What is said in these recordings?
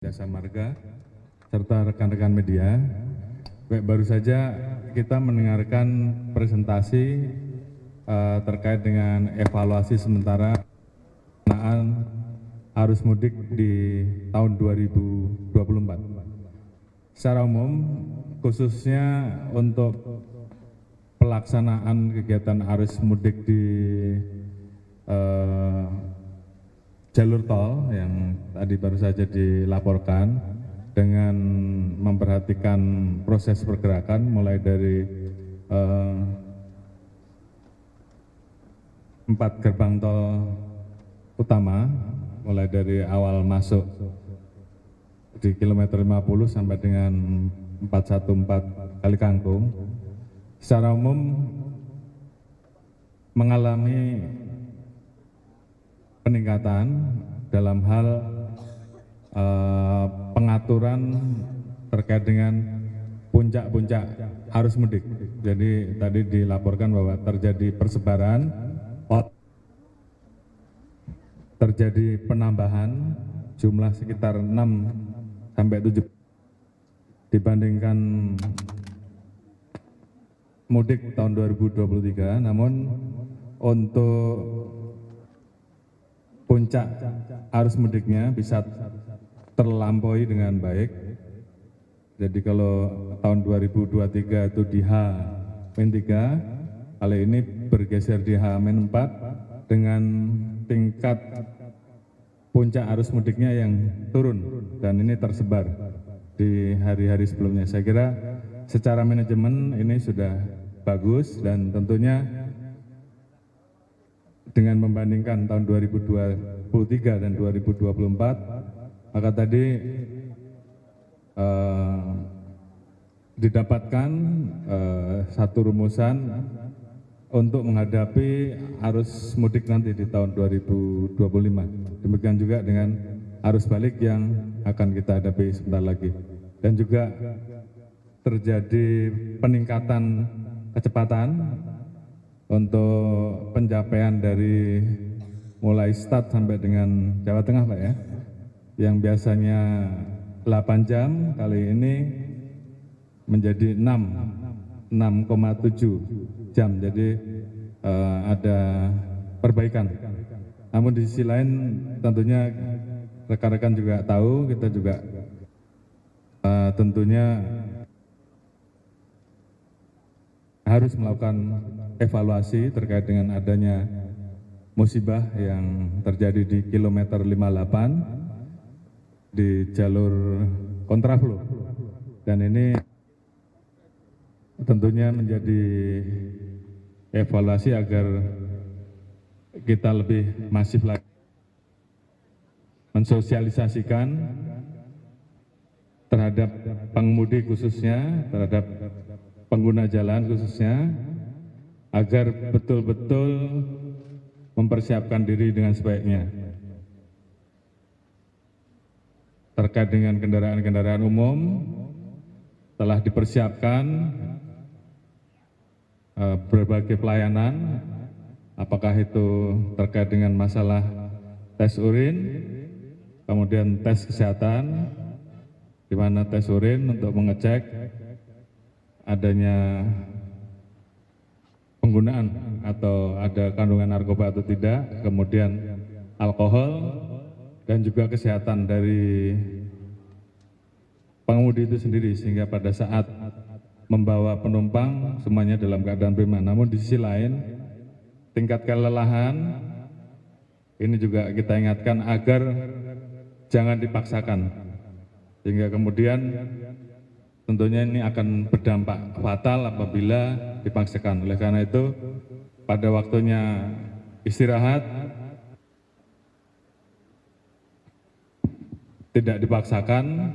Jasa Marga serta rekan-rekan media. Baru saja kita mendengarkan presentasi terkait dengan evaluasi sementara pelaksanaan arus mudik di tahun 2024. Secara umum, khususnya untuk pelaksanaan kegiatan arus mudik di jalur tol yang tadi baru saja dilaporkan dengan memperhatikan proses pergerakan mulai dari 4 gerbang tol utama, mulai dari awal masuk di kilometer 50 sampai dengan 414 Kali Kangkung, secara umum mengalami peningkatan dalam hal pengaturan terkait dengan puncak-puncak arus mudik. Jadi tadi dilaporkan bahwa terjadi persebaran, terjadi penambahan jumlah sekitar 6 sampai 7 dibandingkan mudik tahun 2023. Namun untuk puncak arus mudiknya bisa terlampaui dengan baik. Jadi kalau tahun 2023 itu di H-3, kali ini bergeser di H-4 dengan tingkat puncak arus mudiknya yang turun dan ini tersebar di hari-hari sebelumnya. Saya kira secara manajemen ini sudah bagus dan tentunya dengan membandingkan tahun 2023 dan 2024, maka tadi didapatkan satu rumusan untuk menghadapi arus mudik nanti di tahun 2025. Demikian juga dengan arus balik yang akan kita hadapi sebentar lagi. Dan juga terjadi peningkatan kecepatan untuk pencapaian dari mulai start sampai dengan Jawa Tengah, Pak ya, yang biasanya 8 jam kali ini menjadi 6,7 jam. Jadi ada perbaikan. Namun di sisi lain tentunya rekan-rekan juga tahu, kita juga tentunya harus melakukan evaluasi terkait dengan adanya musibah yang terjadi di kilometer 58 di jalur kontraflow. Dan ini tentunya menjadi evaluasi agar kita lebih masif lagi mensosialisasikan terhadap pengemudi khususnya, terhadap pengguna jalan khususnya, agar betul-betul mempersiapkan diri dengan sebaiknya. Terkait dengan kendaraan-kendaraan umum, telah dipersiapkan berbagai pelayanan, apakah itu terkait dengan masalah tes urin, kemudian tes kesehatan, di mana tes urin untuk mengecek adanya penggunaan atau ada kandungan narkoba atau tidak, kemudian alkohol, dan juga kesehatan dari pengemudi itu sendiri, sehingga pada saat membawa penumpang semuanya dalam keadaan prima. Namun di sisi lain, tingkat kelelahan ini juga kita ingatkan agar jangan dipaksakan, sehingga kemudian tentunya ini akan berdampak fatal apabila dipaksakan. Oleh karena itu, pada waktunya istirahat, tidak dipaksakan,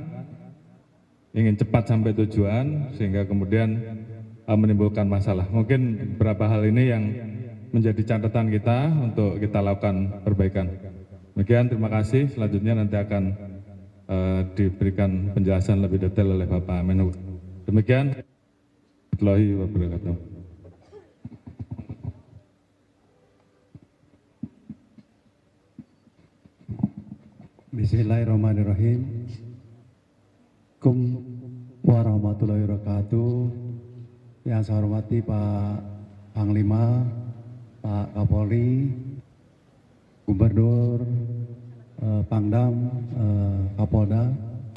ingin cepat sampai tujuan, sehingga kemudian menimbulkan masalah. Mungkin beberapa hal ini yang menjadi catatan kita untuk kita lakukan perbaikan. Demikian, terima kasih. Selanjutnya nanti akan diberikan penjelasan lebih detail oleh Bapak Menhub. Demikian. Warahmatullahi wabarakatuh. Bismillahirrahmanirrahim. Assalamualaikum warahmatullahi wabarakatuh. Yang saya hormati Pak Panglima, Pak Kapolri, Gubernur, Pangdam, Kapolda,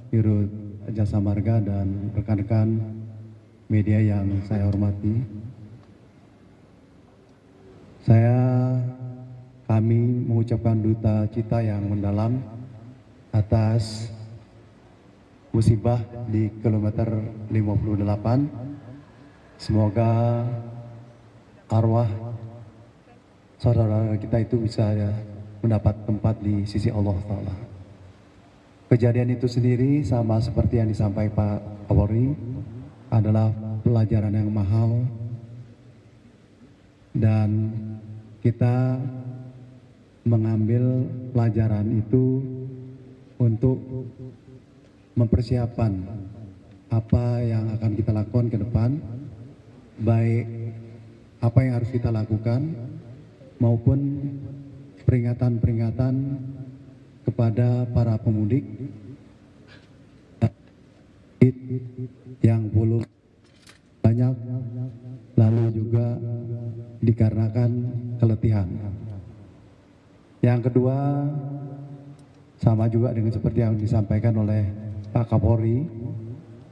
Dirut Jasa Marga, dan rekan-rekan media yang saya hormati. Kami mengucapkan duka cita yang mendalam atas musibah di kilometer 58. Semoga arwah saudara kita itu bisa mendapat tempat di sisi Allah Ta'ala. Kejadian itu sendiri sama seperti yang disampaikan Pak Kapolri, adalah pelajaran yang mahal, dan kita mengambil pelajaran itu untuk mempersiapkan apa yang akan kita lakukan ke depan, baik apa yang harus kita lakukan maupun peringatan-peringatan kepada para pemudik yang belum banyak, lalu juga dikarenakan keletihan. Yang kedua, sama juga dengan seperti yang disampaikan oleh Pak Kapolri,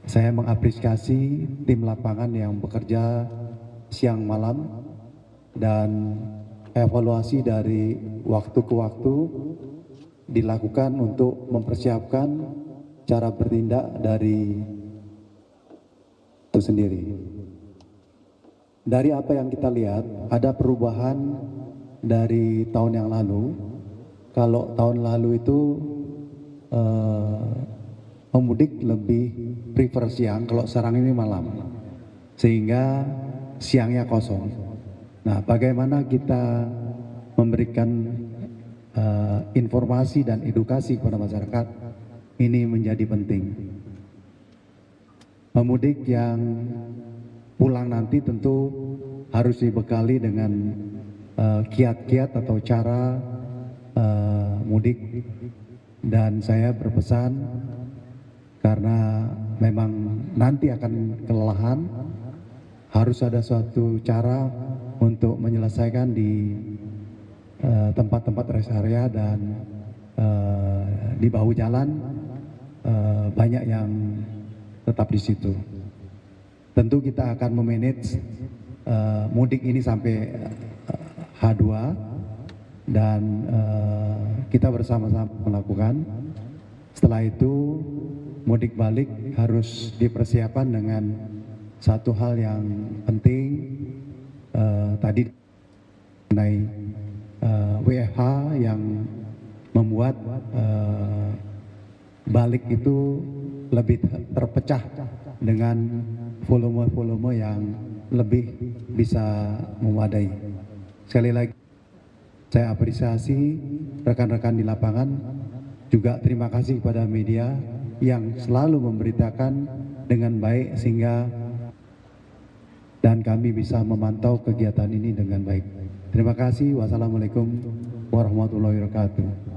saya mengapresiasi tim lapangan yang bekerja siang malam dan evaluasi dari waktu ke waktu dilakukan untuk mempersiapkan cara bertindak dari itu sendiri. Dari apa yang kita lihat, ada perubahan dari tahun yang lalu. Kalau tahun lalu itu pemudik lebih prefer siang, kalau sekarang ini malam, sehingga siangnya kosong. Nah, bagaimana kita memberikan informasi dan edukasi kepada masyarakat, ini menjadi penting. Pemudik yang pulang nanti tentu harus dibekali dengan kiat-kiat atau cara mudik, dan saya berpesan karena memang nanti akan kelelahan, harus ada suatu cara untuk menyelesaikan di tempat-tempat rest area dan di bahu jalan banyak yang tetap di situ. Tentu kita akan memanage mudik ini sampai H2 dan kita bersama-sama melakukan. Setelah itu mudik balik harus dipersiapkan dengan satu hal yang penting tadi mengenai WFH yang membuat balik itu lebih terpecah dengan volume-volume yang lebih bisa memadai. Sekali lagi saya apresiasi rekan-rekan di lapangan, juga terima kasih kepada media yang selalu memberitakan dengan baik sehingga dan kami bisa memantau kegiatan ini dengan baik. Terima kasih. Wassalamualaikum warahmatullahi wabarakatuh.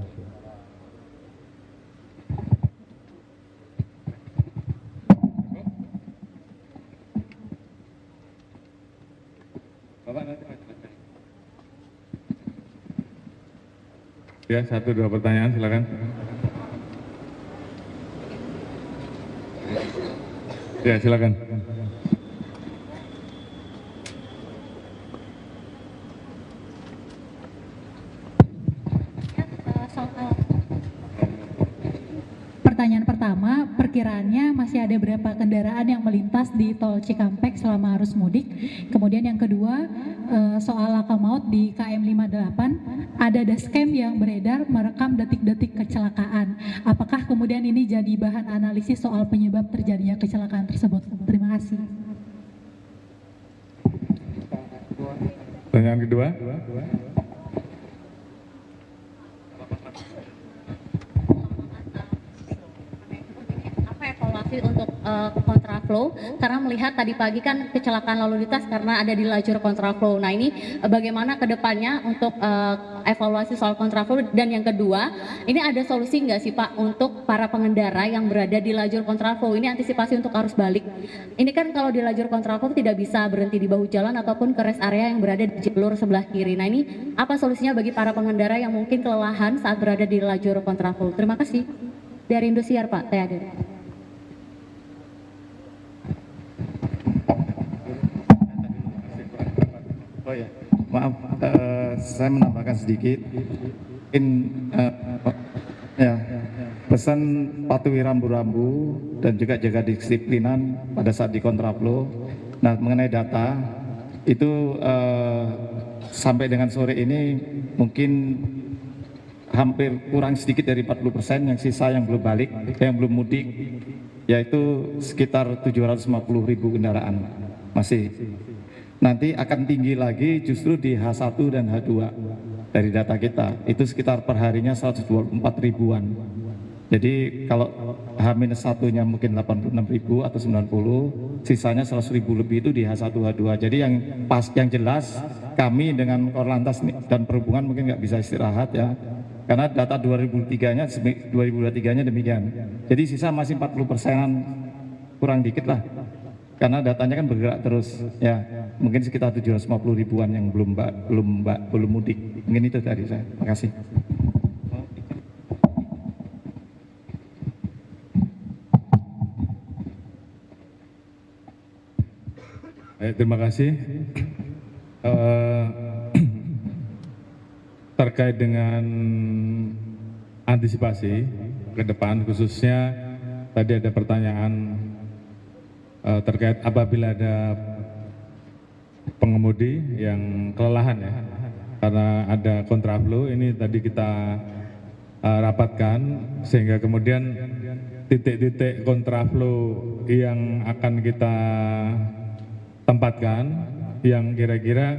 Ya, 1-2 pertanyaan silakan. Ya, silakan. Pertanyaan pertama, perkiraannya masih ada berapa kendaraan yang melintas di tol Cikampek selama arus mudik? Kemudian yang kedua, soal laka maut di KM 58, ada dashcam yang beredar merekam detik-detik kecelakaan. Apakah kemudian ini jadi bahan analisis soal penyebab terjadinya kecelakaan tersebut? Terima kasih. Pertanyaan kedua. evaluasi untuk kontraflow, karena melihat tadi pagi kan kecelakaan lalu lintas karena ada di lajur kontraflow. Nah ini bagaimana ke depannya untuk evaluasi soal kontraflow, dan yang kedua, ini ada solusi nggak sih Pak untuk para pengendara yang berada di lajur kontraflow, ini antisipasi untuk arus balik. Ini kan kalau di lajur kontraflow tidak bisa berhenti di bahu jalan ataupun ke rest area yang berada di jalur sebelah kiri. Nah ini apa solusinya bagi para pengendara yang mungkin kelelahan saat berada di lajur kontraflow? Terima kasih. Dari Indosiar Pak, Teh Adir. Oh ya, maaf, saya menambahkan sedikit. Ya, pesan patuhi rambu-rambu dan juga jaga disiplinan pada saat di kontraflow. Nah, mengenai data itu sampai dengan sore ini mungkin hampir kurang sedikit dari 40%, yang sisa yang belum balik, yang belum mudik, yaitu sekitar 750.000 kendaraan masih. Nanti akan tinggi lagi justru di H1 dan H2 dari data kita, itu sekitar perharinya 124 ribuan. Jadi kalau H-1-nya mungkin 86.000 atau 90, sisanya 100.000 lebih itu di H1, H2. Jadi yang jelas kami dengan Korlantas dan Perhubungan mungkin nggak bisa istirahat ya, karena data 2023-nya demikian. Jadi sisa masih 40%-an, kurang dikit lah, karena datanya kan bergerak terus ya. Mungkin sekitar 750 ribuan yang belum mudik. Mungkin itu dari saya. Terima kasih. Baik, terima kasih. Terkait dengan antisipasi ke depan, khususnya tadi ada pertanyaan terkait apabila ada pengemudi yang kelelahan ya, karena ada kontraflow. Ini tadi kita rapatkan sehingga kemudian titik-titik kontraflow yang akan kita tempatkan yang kira-kira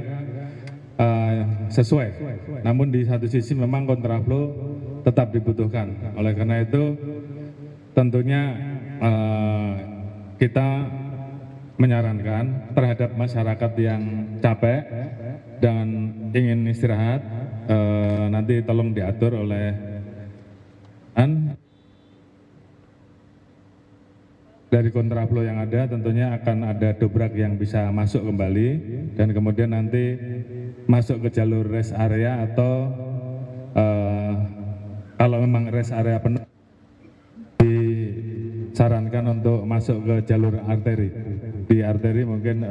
sesuai. Namun di satu sisi memang kontraflow tetap dibutuhkan. Oleh karena itu tentunya kita menyarankan terhadap masyarakat yang capek dan ingin istirahat, nanti tolong diatur oleh dari kontraflow yang ada. Tentunya akan ada dobrak yang bisa masuk kembali dan kemudian nanti masuk ke jalur rest area, atau kalau memang rest area penuh disarankan untuk masuk ke jalur arteri. Di arteri mungkin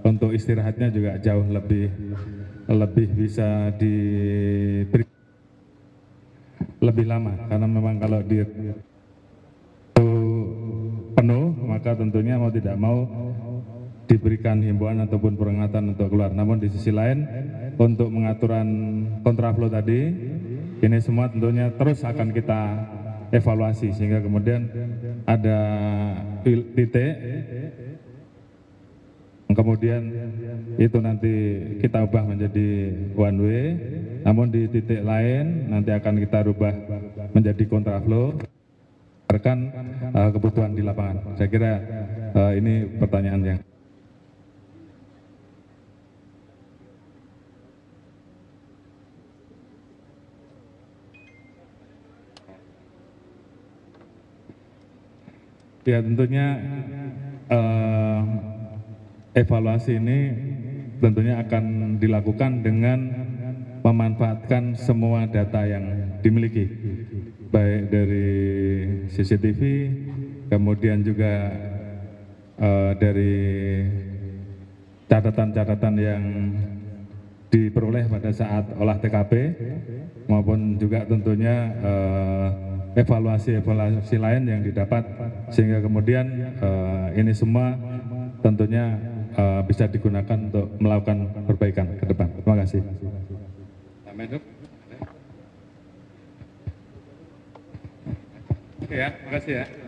untuk istirahatnya juga jauh lebih bisa diberi lebih lama, karena memang kalau di penuh maka tentunya mau tidak mau diberikan himbauan ataupun peringatan untuk keluar. Namun di sisi lain untuk pengaturan kontraflow tadi, ini semua tentunya terus akan kita evaluasi sehingga kemudian ada titik kemudian itu nanti kita ubah menjadi one way, namun di titik lain nanti akan kita rubah menjadi kontraflow berdasarkan kebutuhan di lapangan. Saya kira ini pertanyaan yang ya, tentunya evaluasi ini tentunya akan dilakukan dengan memanfaatkan semua data yang dimiliki, baik dari CCTV, kemudian juga dari catatan-catatan yang diperoleh pada saat olah TKP, maupun juga tentunya evaluasi-evaluasi lain yang didapat, sehingga kemudian ini semua tentunya bisa digunakan untuk melakukan perbaikan ke depan. Terima kasih. Oke ya, terima kasih ya.